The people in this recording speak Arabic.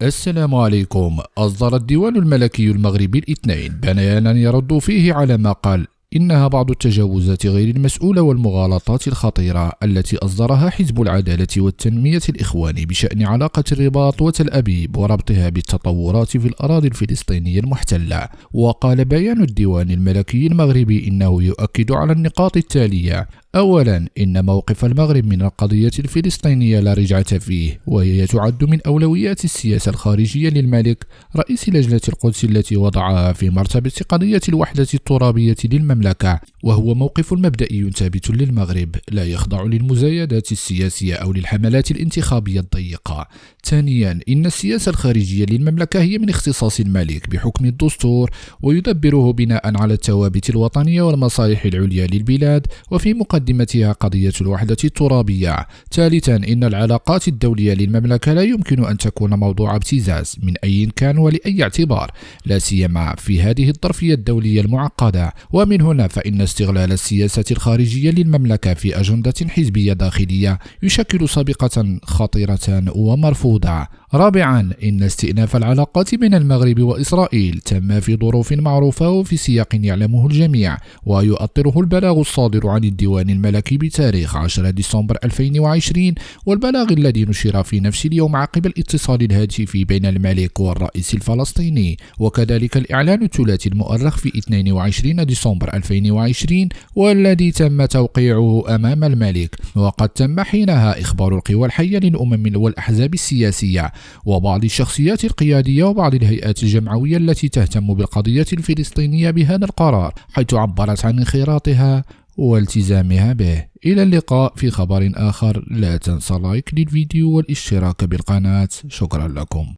السلام عليكم. أصدر الديوان الملكي المغربي الاثنين بيانا يرد فيه على ما قال إنها بعض التجاوزات غير المسؤولة والمغالطات الخطيرة التي أصدرها حزب العدالة والتنمية الإخواني بشأن علاقة الرباط وتل أبيب وربطها بالتطورات في الأراضي الفلسطينية المحتلة. وقال بيان الديوان الملكي المغربي إنه يؤكد على النقاط التالية: أولا، إن موقف المغرب من القضية الفلسطينية لا رجعة فيه، وهي تعد من أولويات السياسة الخارجية للملك رئيس لجنة القدس التي وضعها في مرتبة قضية الوحدة الترابية للمملكة، وهو موقف مبدئي ثابت للمغرب لا يخضع للمزايدات السياسية أو للحملات الانتخابية الضيقة. ثانيا، إن السياسة الخارجية للمملكة هي من اختصاص الملك بحكم الدستور، ويدبره بناء على الثوابت الوطنية والمصالح العليا للبلاد، وفي مقدمتها قضية الوحدة الترابية. ثالثا، إن العلاقات الدولية للمملكة لا يمكن أن تكون موضوع ابتزاز من أي كان ولأي اعتبار، لا سيما في هذه الظرفية الدولية المعقدة. ومن هنا فإن استغلال السياسة الخارجية للمملكة في أجندة حزبية داخلية يشكل سابقة خطيرة ومرفوضة. رابعا، إن استئناف العلاقات بين المغرب وإسرائيل تم في ظروف معروفة وفي سياق يعلمه الجميع، ويؤطره البلاغ الصادر عن الديوان الملكي بتاريخ 10 ديسمبر 2020، والبلاغ الذي نشر في نفس اليوم عقب الاتصال الهاتفي بين الملك والرئيس الفلسطيني، وكذلك الإعلان الثلاثي المؤرخ في 22 ديسمبر 2020 والذي تم توقيعه أمام الملك. وقد تم حينها إخبار القوى الحية للأمم والأحزاب السياسية وبعض الشخصيات القيادية وبعض الهيئات الجمعوية التي تهتم بالقضية الفلسطينية بهذا القرار، حيث عبرت عن انخراطها والتزامها به. إلى اللقاء في خبر آخر. لا تنسى لايك للفيديو والاشتراك بالقناة. شكرا لكم.